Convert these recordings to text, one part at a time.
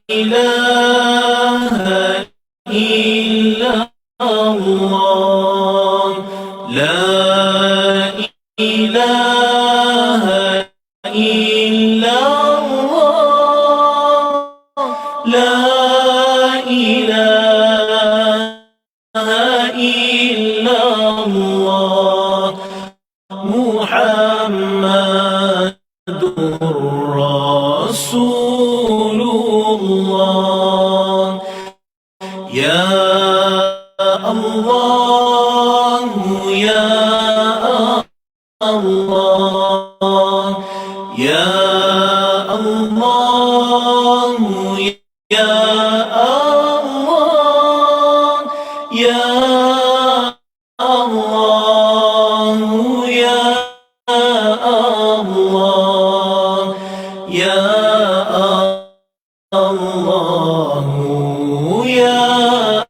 إله إلا الله لا إله إلا الله لا إله إلا الله محمد رسول الله يا الله يا الله يا الله يا الله يا الله يا الله يا الله يا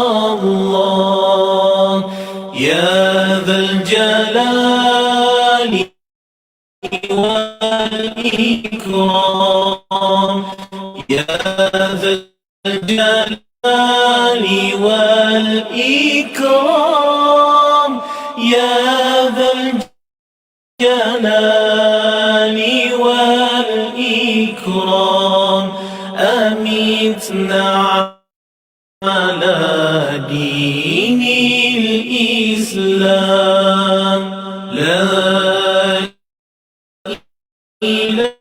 الله يا ذا الجلال والإكرام يا ذا الجلال والإكرام يا ذا الجلال والإكرام أمتنا على دين الإسلام لا إله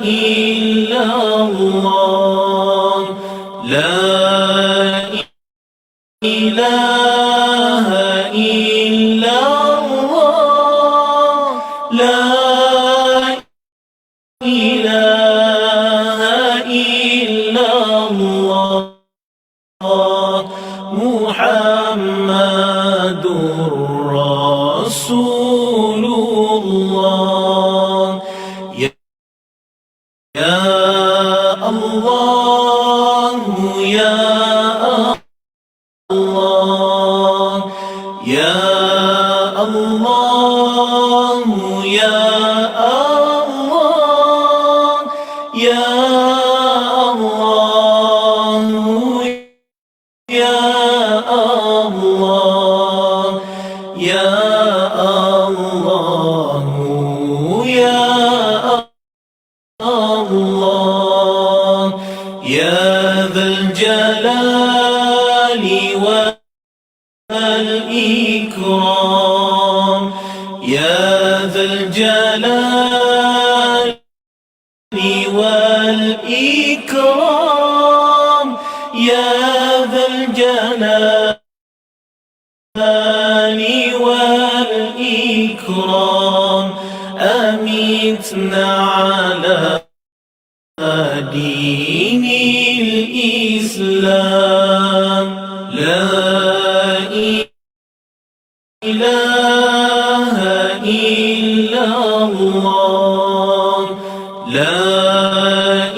إلا الله لا إله إلا الله لا إله إلا الله محمد رسول الله يا الله يا الله يا الله يا الله يا الله يا الله يا الله يا الله يا ذا الجلال والإكرام يا ذا الجلال والإكرام يا ذا الجلال والإكرام أمتنا على دين الإسلام لا إله إلا الله لا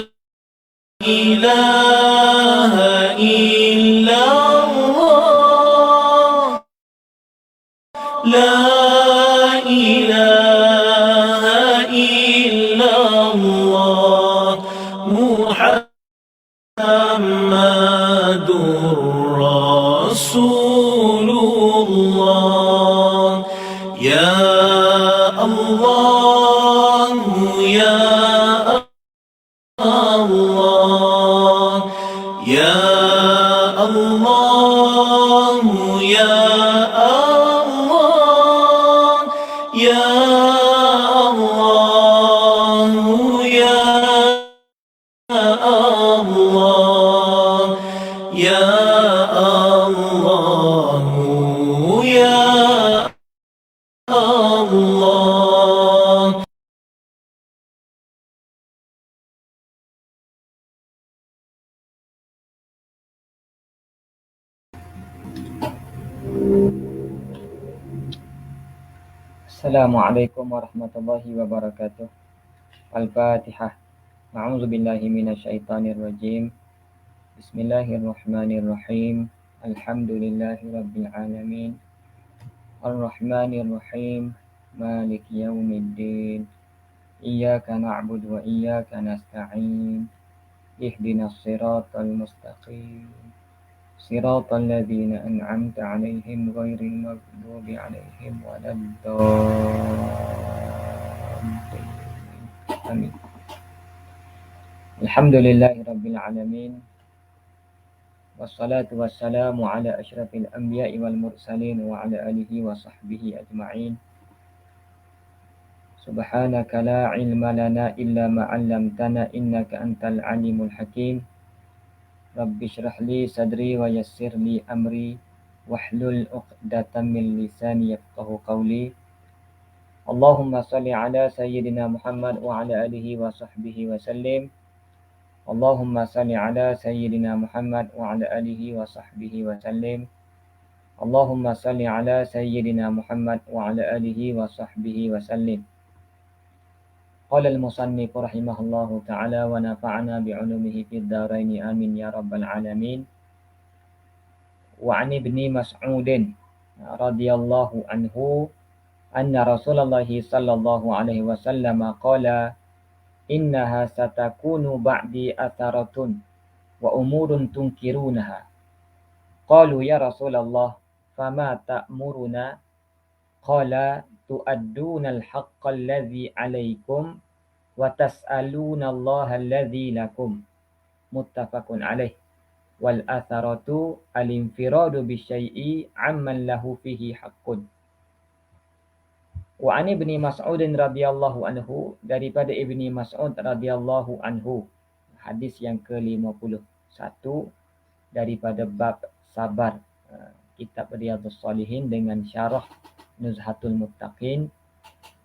إله إلا الله لا إله إلا الله محمد رسول الله يا الله يا الله يا الله يا الله يا الله يا الله يا الله يا الله Assalamualaikum warahmatullahi wabarakatuh. Al-Fatihah. A'udzu billahi minasyaitonir rajim. Bismillahirrahmanirrahim. Alhamdulillahi rabbil alamin. Ar-Rahmanir Rahim. Maliki yaumiddin. إياك نعبد وإياك نستعين اهدنا الصراط المستقيم صراط الذين أنعمت عليهم غير المغضوب عليهم ولا الضالين آمين. الحمد لله رب العالمين والصلاة والسلام على أشرف الأنبياء والمرسلين وعلى آله وصحبه أجمعين. سبحانك لا علم لنا إلا ما علمتنا إنك أنت العليم الحكيم. رب اشرح لي صدري ويسر لي أمري واحلل عقدة من لساني يفقه قولي. اللهم صل على سيدنا محمد وعلى آله وصحبه وسلم. اللهم صل على سيدنا محمد وعلى آله وصحبه وسلم. اللهم صل على سيدنا محمد وعلى آله وصحبه وسلم. قال المصنف رحمه الله تعالى ونفعنا بعلومه في الدارين آمين يا رب العالمين. وعن ابن مسعود رضي الله عنه أن رسول الله صلى الله عليه وسلم قال إنها ستكون بعدي أثرة وأمور تنكرونها. قالوا يا رسول الله فما تأمرنا؟ قال تؤدون الحق الذي عليكم وتسألون الله الذي لكم. متفق عليه. والأثرة الانفراد بالشيء عمن له فيه حق. Wa an Ibni Mas'ud radhiyallahu anhu, daripada Ibni Mas'ud radhiyallahu anhu, hadis yang ke-51 daripada bab sabar, kitab Riyadhus Shalihin dengan syarah Nuzhatul Muttaqin,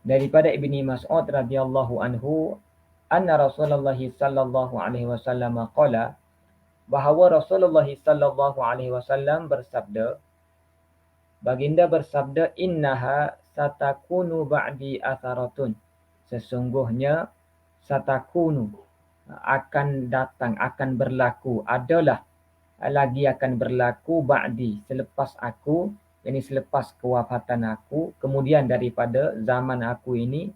daripada Ibni Mas'ud radhiyallahu anhu anna Rasulullah sallallahu alaihi wasallam qala, bahawa Rasulullah sallallahu alaihi wasallam bersabda, baginda bersabda, innaha satakunu ba'di atharatun, sesungguhnya satakunu akan datang, akan berlaku, adalah lagi akan berlaku ba'di, selepas aku, yakni selepas kewafatan aku, kemudian daripada zaman aku ini,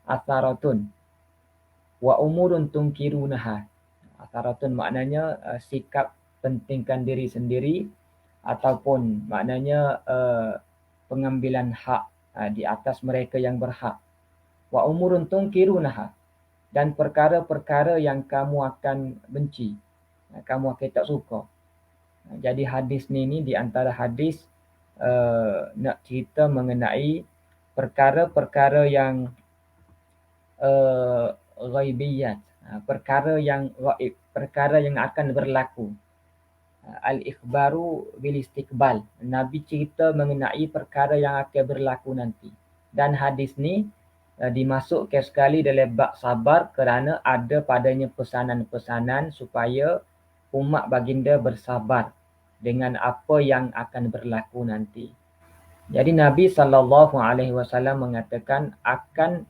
atharatun wa umurun tunkirunaha. Atharatun maknanya sikap pentingkan diri sendiri, ataupun maknanya pengambilan hak di atas mereka yang berhak. Wa umurun tunkirunaha, dan perkara-perkara yang kamu akan benci, kamu akan tak suka. Jadi hadis ni di antara hadis nak cerita mengenai perkara-perkara yang ghaibiyat, perkara yang ghaib, perkara yang akan berlaku. Al-ikhbaru bil istiqbal, Nabi cerita mengenai perkara yang akan berlaku nanti. Dan hadis ni dimasukkan sekali dalam bab sabar kerana ada padanya pesanan-pesanan supaya umat baginda bersabar dengan apa yang akan berlaku nanti. Jadi Nabi SAW mengatakan akan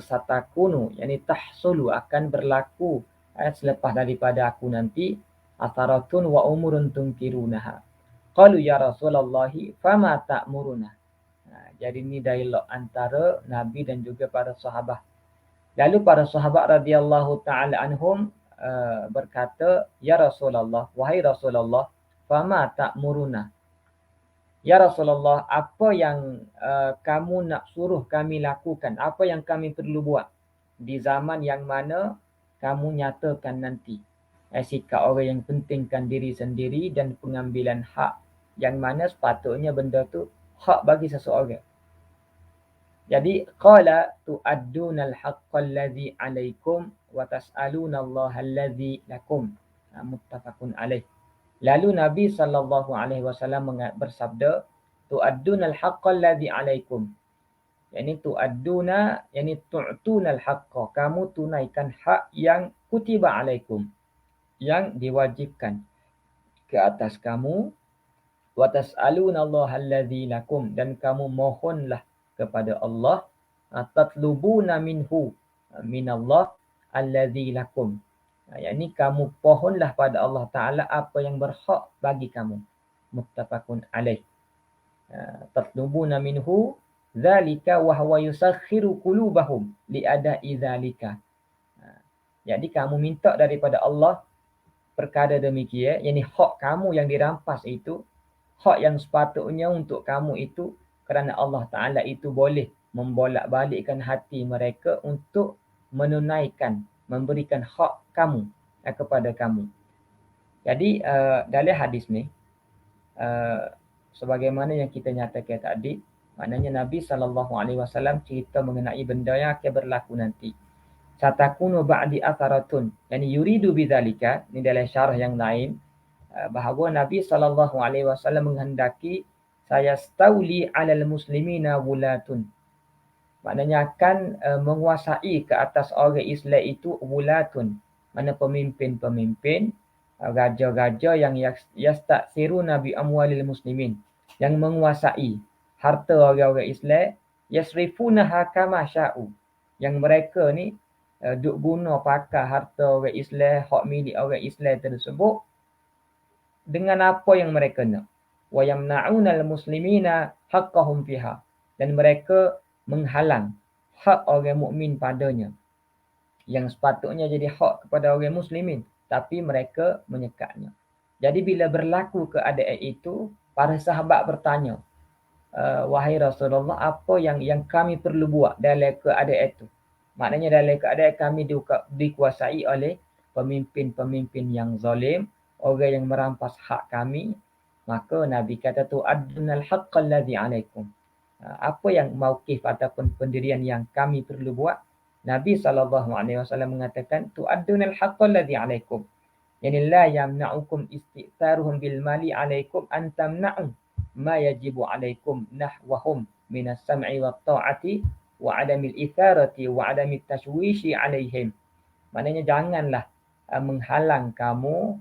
satakunu, yakni tahsulu, akan berlaku selepas daripada aku nanti, atharatun wa umurun tunkirunaha. Qalu ya Rasulullah fama ta'muruna. Jadi ini dialog antara Nabi dan juga para sahabat. Lalu para sahabat radhiyallahu taala anhum berkata, ya Rasulullah, wahai Rasulullah, fama ta'muruna. Ya Rasulullah, apa yang kamu nak suruh kami lakukan, apa yang kami perlu buat di zaman yang mana kamu nyatakan nanti. Sikap orang yang pentingkan diri sendiri dan pengambilan hak, yang mana sepatutnya benda tu hak bagi seseorang. Jadi qala tu'addunal haqqal ladzi 'alaikum wa tas'aluna Allah alladzi lakum. Muttafaqun alaih. Lalu Nabi sallallahu alaihi wasallam bersabda, tu'addunal haqqal ladzi 'alaikum. Yani tu'adduna, yani tu'tunal haqqa, kamu tunaikan hak yang kutiba 'alaikum, yang diwajibkan ke atas kamu. Wa tas'aluna Allah alladzi lakum, dan kamu mohonlah kepada Allah, tatlubuna minhu, minallah alladzi lakum, yakni kamu pohonlah pada Allah Ta'ala apa yang berhak bagi kamu. Muttafaqun alaih. Tatlubuna minhu zalika wa huwa yusakhiru qulubahum li ada'i zalika. Jadi kamu minta daripada Allah perkara demikian, yakni hak kamu yang dirampas itu, hak yang sepatutnya untuk kamu itu, kerana Allah Ta'ala itu boleh membolak-balikkan hati mereka untuk menunaikan, memberikan hak kamu kepada kamu. Jadi dalam hadis ni, sebagaimana yang kita nyatakan tadi, maknanya Nabi SAW cerita mengenai benda yang akan berlaku nanti. Satakunu ba'di atharatun, yani yuridu bidzalika, ni dalam syarah yang lain, bahawa Nabi SAW menghendaki saya stauli 'alal muslimina wulatun. Maknanya akan menguasai ke atas orang Islam itu wulatun, mana pemimpin-pemimpin, raja-raja yang yastaksiruna bi amwalil muslimin, yang menguasai harta orang-orang Islam, yasrifunaha kama sya'u, yang mereka ni duk guna pakai harta orang Islam, hak milik orang Islam tersebut dengan apa yang mereka nak. Wa yamna'unal muslimina haqqahum fiha, dan mereka menghalang hak orang mukmin padanya, yang sepatutnya jadi hak kepada orang muslimin, tapi mereka menyekatnya. Jadi bila berlaku keadaan itu, para sahabat bertanya, wahai Rasulullah, apa yang kami perlu buat dalam keadaan itu? Maknanya dalam keadaan kami dikuasai oleh pemimpin-pemimpin yang zalim, orang yang merampas hak kami, maka Nabi kata tu'addunal haqqal ladzi 'alaikum. Apa yang mauqif ataupun pendirian yang kami perlu buat? Nabi SAW mengatakan tu'addunal haqqal ladzi 'alaikum. Yani la yamna'ukum isti'tharuhum bil mali 'alaikum an tamna'u ma yajibu 'alaikum nahwahum minas sam'i wat ta'ati wa adamil itharati wa adamit tashwishi alaihim. Maknanya janganlah menghalang kamu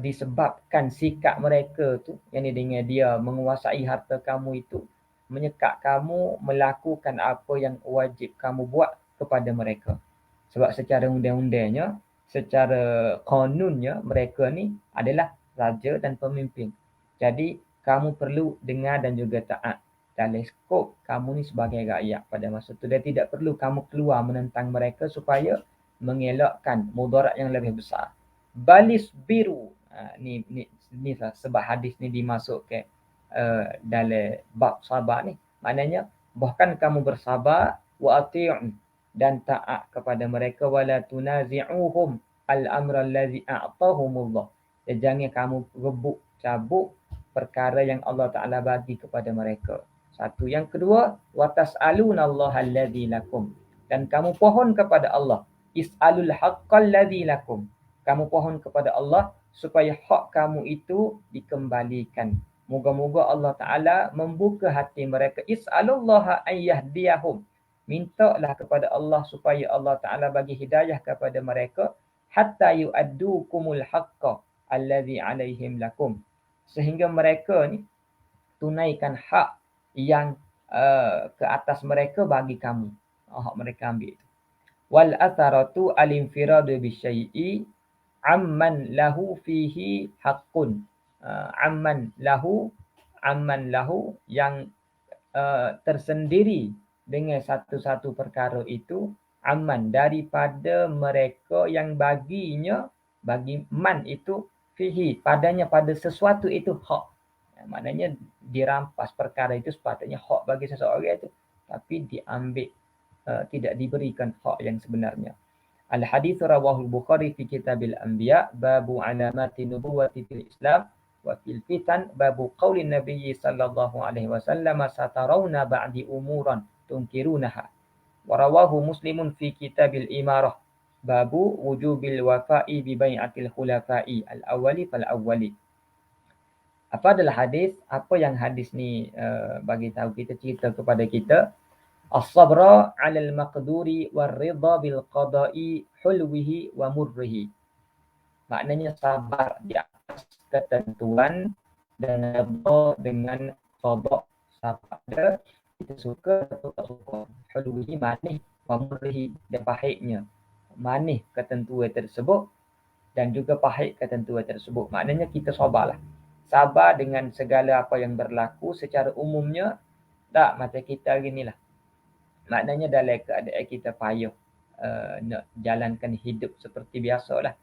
disebabkan sikap mereka tu, yang dengan dia menguasai harta kamu itu, menyekat kamu melakukan apa yang wajib kamu buat kepada mereka. Sebab secara undang-undangnya, secara kanunnya, mereka ni adalah raja dan pemimpin. Jadi kamu perlu dengar dan juga taat dalam skop kamu ni sebagai rakyat pada masa tu, dan tidak perlu kamu keluar menentang mereka supaya mengelakkan mudarat yang lebih besar. Balis biru, ni lah sebab hadis ni dimasukkan dalam bab sabar ni. Maknanya bahkan kamu bersabar, wa ati'u, dan taat kepada mereka, wala tunazi'uhum al-amra allazi a'tahumullah, dan jangan kamu rebut cabut perkara yang Allah Ta'ala bagi kepada mereka. Satu. Yang kedua, wa tas'alunallaha allazi lakum, dan kamu pohon kepada Allah, is'alul haqqal ladzi lakum, kamu pohon kepada Allah supaya hak kamu itu dikembalikan. Moga-moga Allah Ta'ala membuka hati mereka. Is'alullaha an yahdiyahum, mintalah kepada Allah supaya Allah Ta'ala bagi hidayah kepada mereka, hatta yu'addukumul haqqa allazi alaihim lakum, sehingga mereka ni tunaikan hak yang ke atas mereka bagi kamu, hak mereka ambil itu. Wal atharatu al-infiradu bisyai'i amman lahu fihi haqqun. Amman lahu, yang tersendiri dengan satu-satu perkara itu, amman, daripada mereka yang baginya, bagi man itu, fihi, padanya, pada sesuatu itu hak. Maknanya dirampas perkara itu, sepatutnya hak bagi seseorang itu, tapi diambil, tidak diberikan hak yang sebenarnya. Al-hadits rawahul Bukhari fi kitabil anbiya babu alamati nubuwati fil Islam wa fil fitan babu qaulin Nabi sallallahu alaihi wasallam satarawna ba'di umuran tunkirunaha. Wa rawahu Muslimun fi kitabil imarah babu wujubil wafa'i bi bai'atil khulafa'i al-awwali fal awwali. Apa adalah hadis? Apa yang hadis ni bagi tahu kita, cerita kepada kita? As-sabra 'alal maqduri war ridha bil qada'i hulwihi wa murrihi. Maknanya sabar di atas ketentuan dan redha dengan qada. Sabar kita suka atau tak suka. Hulwihi manis, wa murrihi, dan pahitnya. Manis ketentuan tersebut dan juga pahit ketentuan tersebut. Maknanya kita sabarlah. Sabar dengan segala apa yang berlaku secara umumnya, Tak, macam kita gini lah. Maknanya dalam keadaan kita payah nak jalankan hidup seperti biasa lah.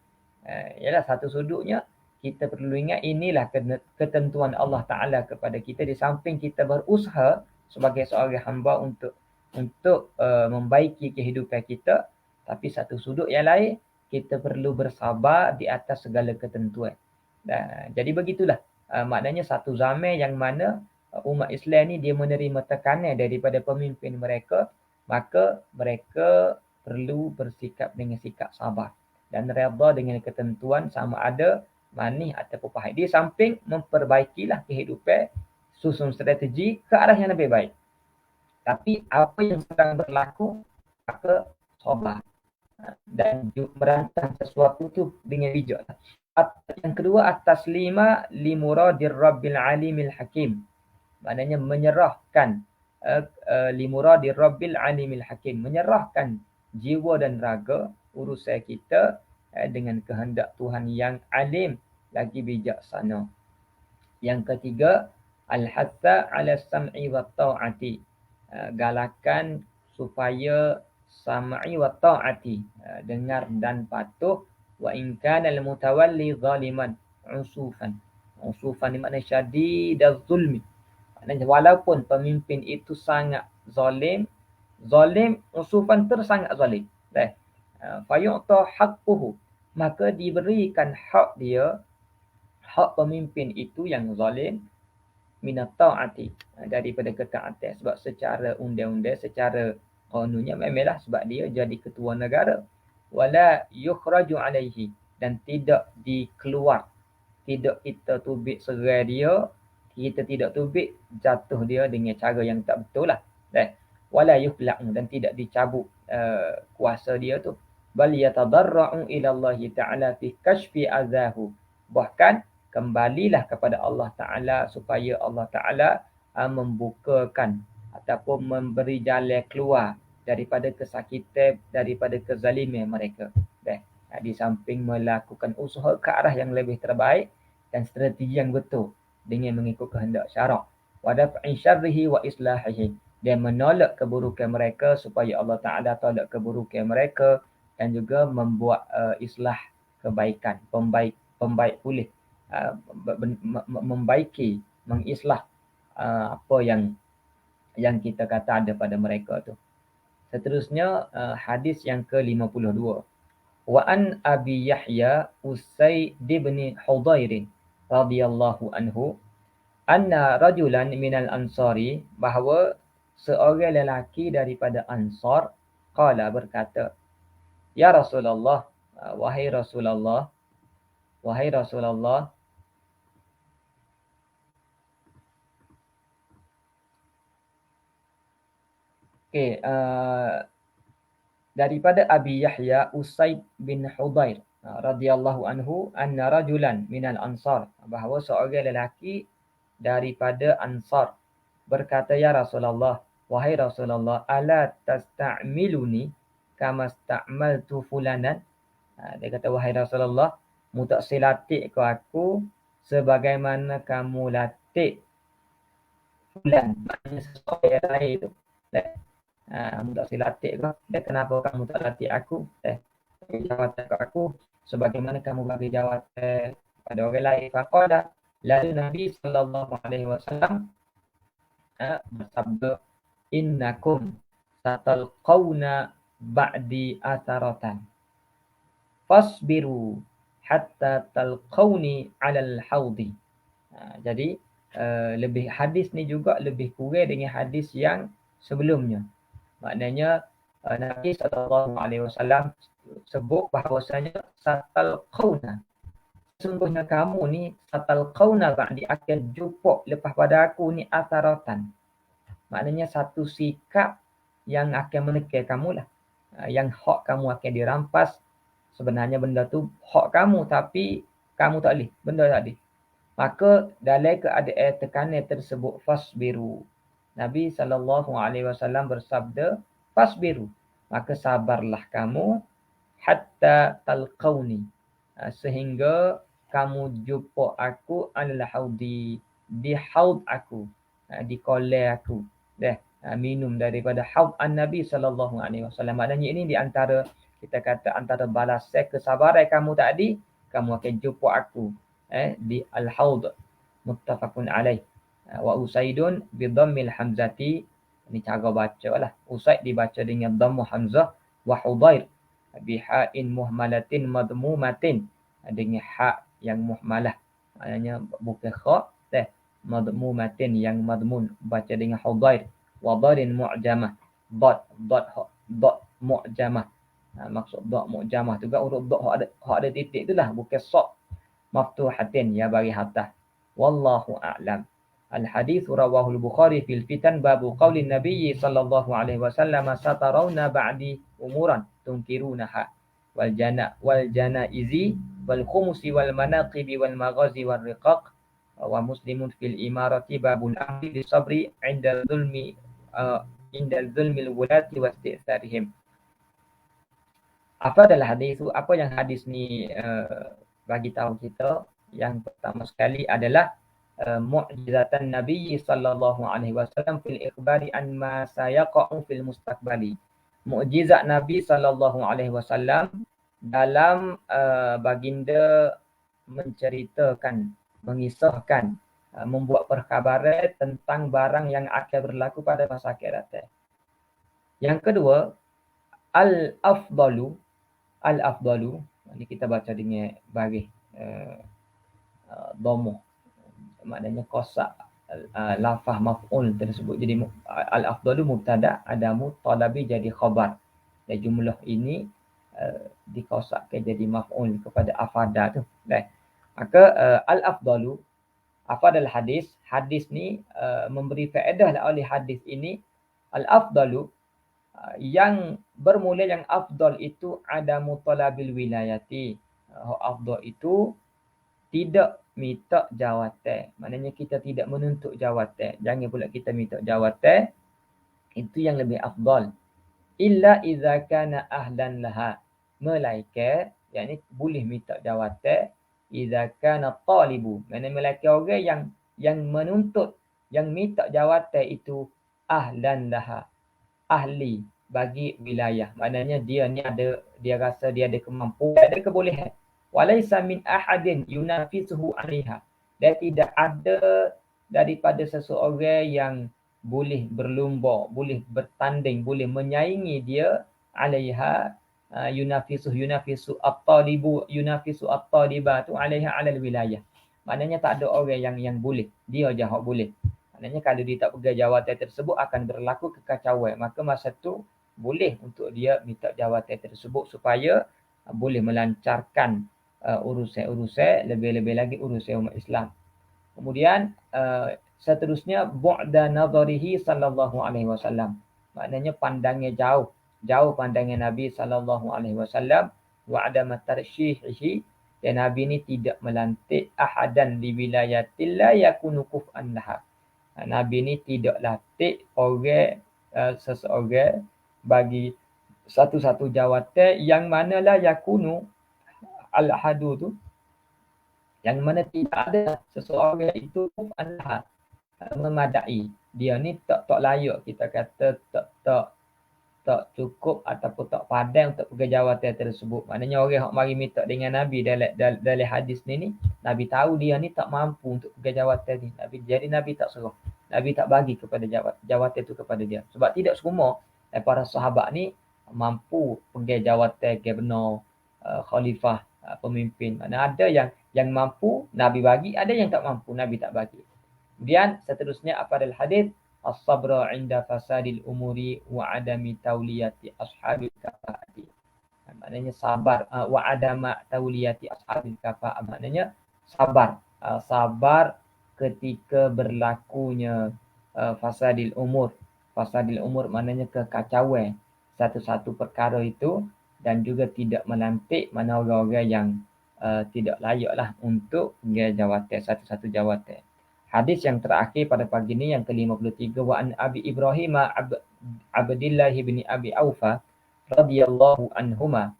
Yalah, satu sudutnya kita perlu ingat inilah ketentuan Allah Ta'ala kepada kita, di samping kita berusaha sebagai seorang hamba untuk membaiki kehidupan kita, tapi satu sudut yang lain kita perlu bersabar di atas segala ketentuan. Jadi begitulah, maknanya satu zaman yang mana umat Islam ni dia menerima tekanan daripada pemimpin mereka, maka mereka perlu bersikap dengan sikap sabar dan redha dengan ketentuan sama ada manis ataupun pahit. Di samping memperbaikilah kehidupan, susun strategi ke arah yang lebih baik. Tapi apa yang sedang berlaku, maka sabar dan merancang sesuatu tu dengan bijak. Yang kedua, at-taslima li muradir rabbil alimil hakim. Maknanya menyerahkan li muradir rabbil alimil hakim, menyerahkan jiwa dan raga urusan kita dengan kehendak Tuhan yang alim lagi bijaksana. Yang ketiga, al-hatha ala sam'i wa ta'ati, galakan supaya sam'i wa ta'ati, dengar dan patuh, wa in kana al-mutawalli zaliman usufan. Usufan ni maknanya syadidaz zulmi. Maknanya walaupun pemimpin itu sangat zalim, usufan sangat zalim. Fayu'ta haqquhu, maka diberikan hak dia, hak pemimpin itu yang zalim, minat ta'ati, daripada ketaatan. Sebab secara undang-undang, secara kanunnya memanglah sebab dia jadi ketua negara. Wala yukhraju alaihi, dan tidak dikeluar, tidak kita tubik serai dia, kita tidak tubik jatuh dia dengan cara yang tak betul lah. Wala yuhla'u, dan tidak dicabut kuasa dia tu. Bal yatadarra'u ila Allah Ta'ala fi kashfi azahu, bahkan kembalilah kepada Allah Ta'ala supaya Allah Ta'ala membukakan ataupun memberi jalan keluar daripada kesakitan, daripada kezaliman mereka. Di samping melakukan usaha ke arah yang lebih terbaik dan strategi yang betul dengan mengikut kehendak syarak. Wa daf'i syarrihi wa islahihi, dan menolak keburukan mereka supaya Allah Ta'ala tolak keburukan mereka, dan juga membuat islah kebaikan, pembaik pulih, membaiki, mengislah apa yang kita kata ada pada mereka tu. Seterusnya hadis yang ke-52. Wa an Abi Yahya Usaid bin Hudhair radhiyallahu anhu anna rajulan minal ansari, bahawa seorang lelaki daripada Ansar, qala, berkata, ya Rasulullah, wahai Rasulullah, okey, daripada Abi Yahya Usaid bin Hudhair radhiyallahu anhu anna rajulan minal ansar, bahawa seorang lelaki daripada Ansar berkata, ya Rasulullah, wahai Rasulullah, ala tasta'miluni kama sta'maltu fulanan. Dia kata, wahai Rasulullah, mu tak silatik ke aku sebagaimana kamu latih fulan, maknanya sesuatu yang lain tu. Mu tak silatik ke, dan kenapa kamu tak latih aku, bagi jawatan ke aku sebagaimana kamu bagi jawatan pada orang lain. Faqala, lalu Nabi SAW bersabda, innakum satalqawna ba'di atharatan fasbiru hatta talqawni alal hawdi. Jadi lebih hadis ni juga lebih kurang dengan hadis yang sebelumnya. Maknanya Nabi SAW sebut bahawasanya satalqawna, sesungguhnya kamu ni satalqawna ba'di, akan jumpa lepas pada aku ni atharatan. Maknanya satu sikap yang akan menekan kamu lah, yang hak kamu akan dirampas. Sebenarnya benda tu hak kamu, tapi kamu tak boleh, benda tak boleh. Maka dalam keadaan tekanan tersebut, fasbiru, Nabi SAW bersabda, fasbiru, maka sabarlah kamu, hatta talqawni, sehingga kamu jumpa aku alal haudi, di haud aku, di kolai aku, minum daripada haud an-Nabi sallallahu alaihi wasallam. Maknanya ini di antara, kita kata antara balasan kesabaran kamu tadi, kamu akan jumpa aku di al-haud. Muttafaqun alaih. Wa usaidun bi dhammil hamzati, ini cara baca lah. Usaid dibaca dengan dhammu hamzah, wa hudair bi ha'in muhmalatin madmumatin, dengan ha yang muhmalah, maknanya bukan kha, madmumatin yang madmun, baca dengan hudair. Wa darin mu'jamah, dot mu'jamah. Maksud dot mu'jamah tu juga huruf dot hak ada titik itulah, bukan sa maftuhatin ya bagi hattah. Wallahu a'lam. Al-hadits rawahu al-Bukhari fil fitan babu qauli Nabi sallallahu alaihi wasallam satarawna ba'di umuran tunkirunaha wal janaizi wal khumusi wal manaqibi wal maghazi wal riqaq wa muslimun fil imarati babul amri bisabri inda zulmi al wulati wa isti'sarihim. Apa adalah hadis itu? Apa yang hadis ni bagi tahu kita? Yang pertama sekali adalah mu'jizatan Nabi sallallahu alaihi wasallam fil ikhbari an ma sayaqa'u fil mustaqbali. Mukjizat Nabi sallallahu alaihi wasallam dalam baginda menceritakan, mengisahkan, membuat perkhabaran tentang barang yang akan berlaku pada masa akan datang. Yang kedua, al-afdalu, ini kita baca dengan baris dhamma, maknanya kosak lafaz maf'ul tersebut jadi al-afdalu mubtada, adamu talabi jadi khabar, dan jumlah ini dikosakkan jadi maf'ul kepada afada tu. Maka al-afdalu, afadal hadis, hadis ni memberi faedah lah oleh hadis ini. Al-afdalu, yang bermula yang afdal itu adamu talabil wilayati. Afdal itu tidak minta jawatan. Maknanya kita tidak menuntut jawatan. Jangan pula kita minta jawatan. Itu yang lebih afdal. Illa iza kana ahlan laha. Melainkan, yakni boleh minta jawatan. Iza kana talibu. Maknanya melainkan orang yang menuntut, yang minta jawatan itu ahlan laha. Ahli bagi wilayah. Maknanya dia ni ada, dia rasa dia ada kemampuan, ada kebolehan. Walaysa min ahadin yunafisuhu 'alaiha. Dan tidak ada daripada seseorang yang boleh berlumba, boleh bertanding, boleh menyaingi dia 'alaiha, yunafisu at-talibu, yunafisu at-taliba tu 'alaiha 'alal wilayah. Maknanya tak ada orang yang boleh, dia je hak boleh. Maknanya kalau dia tak pegang jawatan tersebut akan berlaku kekacauan. Maka masa tu boleh untuk dia minta jawatan tersebut supaya boleh melancarkan urusan-urusan, lebih-lebih lagi urusan umat Islam. Kemudian seterusnya bu'da nadharihi sallallahu alaihi wasallam. Maknanya pandangnya jauh pandangan Nabi sallallahu alaihi wasallam, wa adama tarshihihi, dan Nabi ni tidak melantik ahadan di wilayatil la yakunu kuf'an laha. Nabi ni tidak latih orang seseorang bagi satu-satu jawatan yang manalah yakunu al-hadu tu, yang mana tidak ada seseorang itu adalah memadai. Dia ni tak layak, kita kata tak cukup ataupun tak padan untuk pegang jawatan tersebut. Maknanya orang yang mari minta dengan Nabi dalam hadis ni, Nabi tahu dia ni tak mampu untuk pegang jawatan ni. Jadi Nabi tak suruh. Nabi tak bagi kepada jawatan itu kepada dia. Sebab tidak semua para sahabat ni mampu pegang jawatan gubernur, khalifah, pemimpin. Mana ada yang mampu Nabi bagi, ada yang tak mampu Nabi tak bagi. Kemudian seterusnya apa adalah hadis as-sabra 'inda fasadil umuri wa adami tauliyati ashabil kafaati. Maknanya sabar, wa adama tauliyati ashabil kafaat, maknanya sabar ketika berlakunya fasadil umur. Fasadil umur maknanya kekacauan satu-satu perkara itu, dan juga tidak melantik mana orang-orang yang tidak layaklah untuk jawatan, satu-satu jawatan. Hadis yang terakhir pada pagi ini yang ke-53, wa an Abi Ibrahim Abdillah bin Abi Aufa radhiyallahu anhuma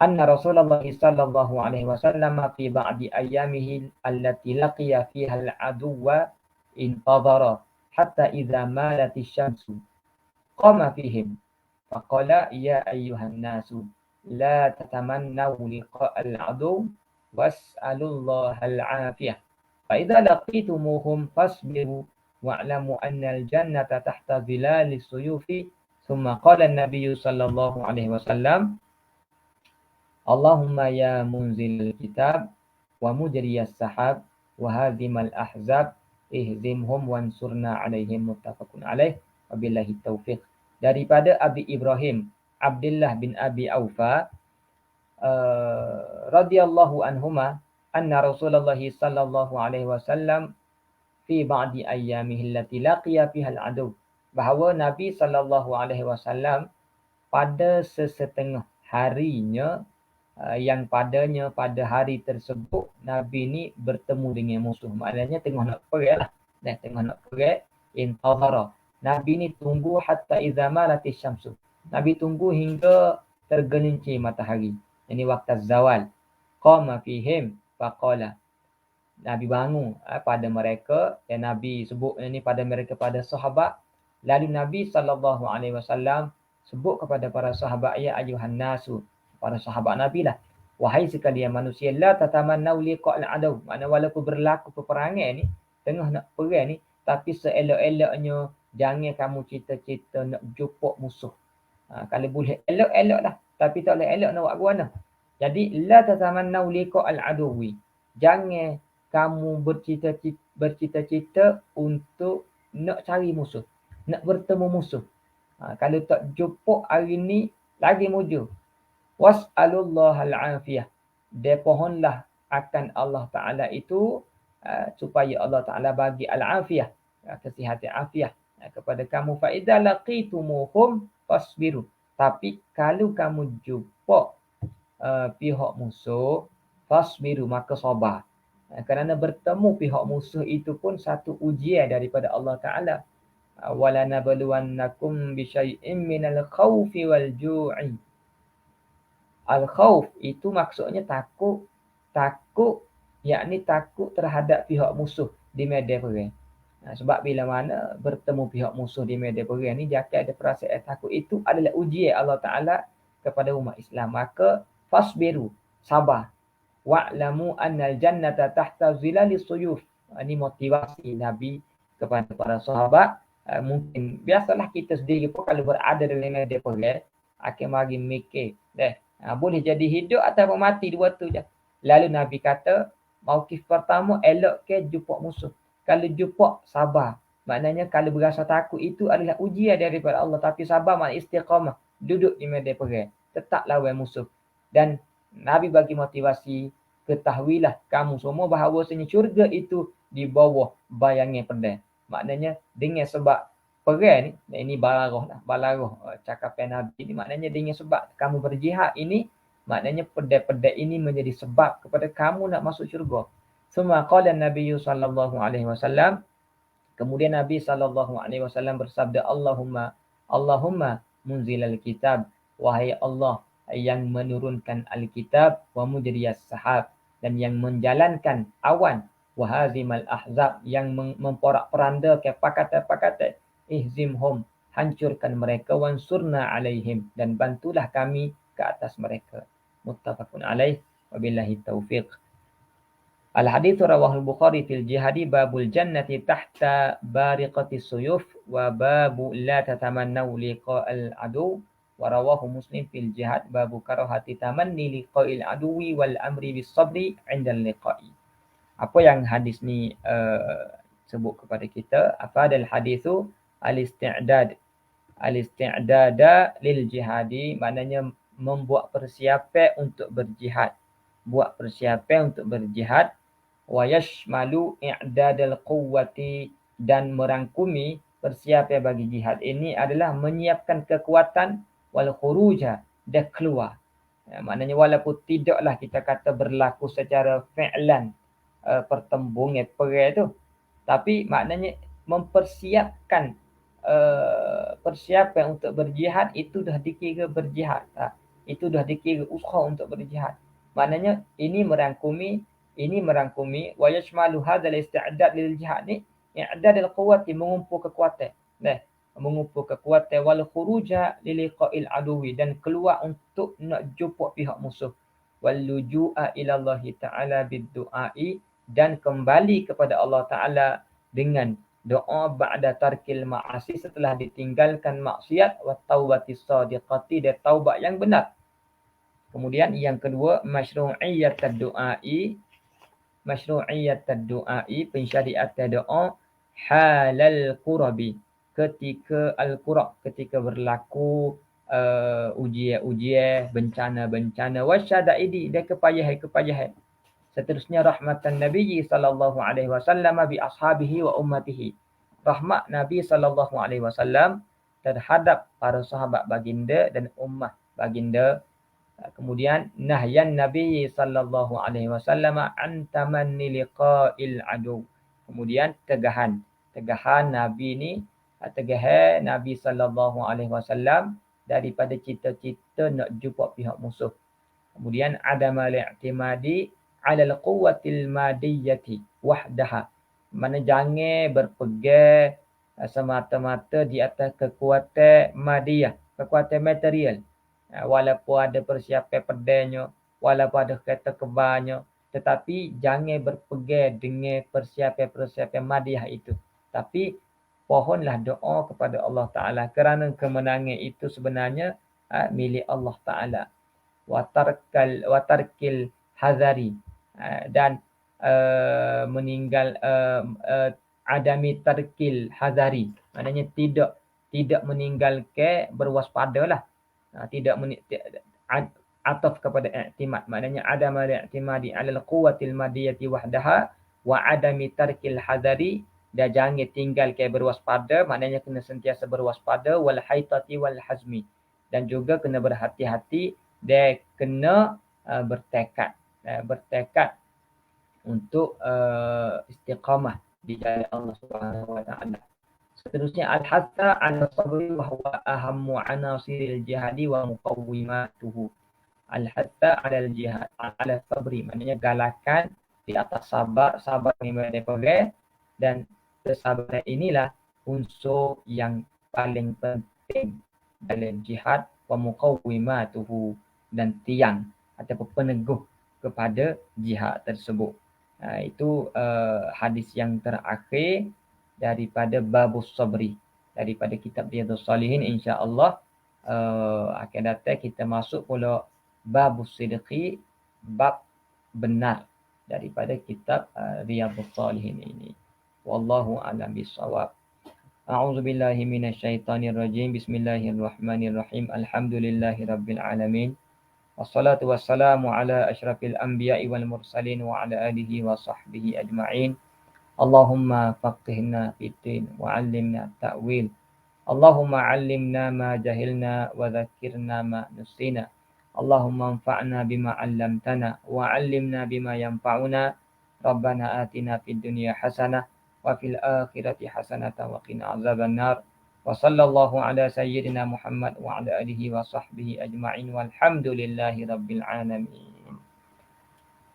anna Rasulullah sallallahu alaihi wasallam fi ba'di ayyamihi allati laqiya fiha al-aduwa intadhara hatta idza malati syamsu qama fihim faqala ya ayyuhan nasu la tatamannaw liqa'al adu was'alullaha al-'afiyah fa idza laqitumuhum fasbiru wa'lamu anna al-jannata tahta dhilalis suyufi thumma qala an-nabiy sallallahu alaihi wasallam Allahumma ya munzilal kitab wa mujriyas sahab wa hadimal ahzab ihzimhum wansurna alaihim muttafaqun alaih wabillahi taufiq. Daripada Abi Ibrahim Abdullah bin Abi Aufa radhiyallahu anhuma anna Rasulullah sallallahu alaihi wasallam fi ba'di ayyamihi allati laqiya fiha al-adu, bahawa Nabi sallallahu alaihi wasallam pada sesetengah harinya yang padanya pada hari tersebut Nabi ni bertemu dengan musuh. Maknanya tengah nak perang lah. Tengah nak perang. Intadhara. Nabi ni tunggu hatta idza malatis syamsu. Nabi tunggu hingga tergelincir matahari. Ini waktu zawal. Qama fihim faqala. Nabi bangun pada mereka, dan Nabi sebut ini pada mereka, pada sahabat. Lalu Nabi sallallahu alaihi wasallam sebut kepada para sahabat, ya ayuhan nasu, para sahabat Nabi lah, wahai sekalian manusia, la tatamannau liqa'al adu. Maknanya walaupun berlaku peperangan ni, tengah nak perang ni, tapi seelok-eloknya jangan kamu cita-cita nak jumpa musuh. Kalau boleh elok-elok lah, tapi tak boleh elok nak buat guna. Jadi la tatamannau liqa'al aduwi. Jangan kamu bercita-cita untuk nak cari musuh, nak bertemu musuh. Kalau tak jumpa hari ni, lagi mujur. Was'alullaha al-'afiyah. Dia pohonlah akan Allah Ta'ala itu supaya Allah Ta'ala bagi al-'afiyah, kesihatan afiah kepada kamu. Fa idza laqitumuhum fasbiru. Tapi kalau kamu jumpa pihak musuh, fasbiru, maka sabar. Kerana bertemu pihak musuh itu pun satu ujian daripada Allah Ta'ala. Wala nabluwannakum bi syai'in minal khaufi wal ju'i. Al-khawf itu maksudnya takut, yakni takut terhadap pihak musuh di medan perang. Sebab bila mana bertemu pihak musuh di medan perang ni, dia akan ada perasaan takut. Itu adalah ujian Allah Ta'ala kepada umat Islam. Maka fasbiru, sabar. Wa'lamu annal jannata tahta zilalis suyuf. Ini motivasi Nabi kepada para sahabat. Mungkin biasalah kita sendiri pun kalau berada dalam medan perang akan mari mikir, boleh jadi hidup atau mati, dua tu je. Lalu Nabi kata, mauqif pertama elok ke jumpa musuh. Kalau jumpa, sabar. Maknanya kalau berasa takut itu adalah ujian daripada Allah. Tapi sabar maknanya istiqamah. Duduk di medan perang. Tetap lawan musuh. Dan Nabi bagi motivasi, ketahuilah kamu semua bahawasanya syurga itu di bawah bayangan pedang. Maknanya dengan sebab perang ni, ini balaghah cakapan Nabi ni, maknanya dengan sebab kamu berjihad ini, maknanya pedang-pedang ini menjadi sebab kepada kamu nak masuk syurga. Semua qala Nabi sallallahu alaihi wasallam, kemudian Nabi sallallahu alaihi wasallam bersabda, Allahumma munzilal kitab, wahai Allah yang menurunkan al-kitab, wa mujriyas sahab, dan yang menjalankan awan, wa hazimal ahzab, yang memporak-perandakan pakatan-pakatan, ihzimhum, hancurkan mereka, wansurna alaihim, dan bantulah kami ke atas mereka. Muttafaqun alaih wabillahi taufiq. Al-hadits rawahul Bukhari fil jihadi babul jannati tahta bariqatis suyuf wa babu la tatamannau liqa'al adu, wa rawahu Muslim fil jihad babu karahati tamanni liqa'il aduwi wal amri bis sabri 'inda liqa'i. Apa yang hadis ni sebut kepada kita? Afadal hadithu al-isti'dada lil jihadi, maknanya membuat persiapan untuk berjihad. Buat persiapan untuk berjihad. Wa yashmalu i'dadal quwwati, dan merangkumi persiapan bagi jihad ini adalah menyiapkan kekuatan, wal khuruja, dan keluar. Maknanya walaupun tidaklah kita kata berlaku secara fi'lan pertembungan perang tu, tapi maknanya mempersiapkan persiapan untuk berjihad, itu dah dikira berjihad. Itu dah dikira usaha untuk berjihad. Maknanya ini merangkumi wa yashmalu hadzal isti'dad lil jihad ni, i'dad al-quwwati, mengumpul kekuatan. Mengumpul kekuatan, wal khuruja liliqa'il aduwi, dan keluar untuk nak jumpa pihak musuh. Wal luju'a ila Allah Ta'ala bid-du'ai, dan kembali kepada Allah Ta'ala dengan doa ba'da tarkil ma'asi, setelah ditinggalkan maksiat, wa taubatis sadiqati, dan taubat yang benar. Kemudian yang kedua, masyru'iyyat ad-du'ai, pensyariatan doa halal qurabi, ketika al-qurab, ketika berlaku ujian-ujian, bencana-bencana, wasyadaidi, dan kepayahan-kepayahan. Seterusnya rahmatan Nabi sallallahu alaihi wasallam bi ashabihi wa ummatihi. Rahmat Nabi sallallahu alaihi wasallam terhadap para sahabat baginda dan ummah baginda. Kemudian nahyan Nabi sallallahu alaihi wasallam an tamanni liqa'il adu. Kemudian tegahan Nabi sallallahu alaihi wasallam daripada cita-cita nak jumpa pihak musuh. Kemudian adamal i'timadi 'ala al-quwwatil madiyyati wahdaha. Mana jangan berpegang semata-mata di atas kekuatan madiyah, kekuatan material. Walaupun ada persiapan pedangnya, walaupun ada kereta kebarnya, tetapi jangan berpegang dengan persiapan madiyah itu. Tapi pohonlah doa kepada Allah Ta'ala, kerana kemenangan itu sebenarnya milik Allah Ta'ala. Wa tarkil hazari, dan meninggal adami tarkil hazari, maknanya tidak meninggalkan berwaspadalah. Ataf kepada i'timad, maknanya adam al-i'timadi 'ala al-quwwatil madiyati wahdaha wa adami tarkil hazari, dan jangan tinggalkan berwaspada, maknanya kena sentiasa berwaspada, wal haitati wal hazmi, dan juga kena berhati-hati dan kena bertekad untuk istiqamah di jalan Allah Subhanahu wa taala. Seterusnya al-hatha 'ala sabri wa huwa ahammu 'anasiril jihadi wa muqawwimatuhu. Al-hatha 'ala al-jihad 'ala sabri, maknanya galakan di atas sabar memang daripada, dan kesabaran inilah unsur yang paling penting dalam jihad, wa muqawwimatuhu, dan tiang ataupun peneguh kepada jihad tersebut. Itu hadis yang terakhir daripada babus sabri, daripada kitab Riyadhus Shalihin. InsyaAllah akan datang kita masuk pula babus sidqi, bab benar daripada kitab Riyadhus Shalihin ini. Wallahu a'lam bissawab. A'udzu billahi minasyaitonir rajim. Bismillahirrahmanirrahim. Alhamdulillahirabbil alamin. Wassalatu wassalamu ala asyrafil anbiya'i wal mursalin wa ala alihi wa sahbihi ajma'in. Allahumma faqihna fiddin wa 'allimna ta'wil. Allahumma 'allimna ma jahilna wa dhakkirna ma nusina. Allahumma anfa'na bima 'allamtana wa 'allimna bima yanfa'una. Rabbana atina fid dunya hasanah wa fil akhirati hasanatan wa qina azabannar. Wa sallallahu ala sayyidina Muhammad wa ala alihi wa sahbihi ajma'in walhamdulillahi rabbil alamin.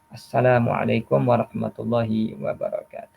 Assalamualaikum warahmatullahi wabarakatuh.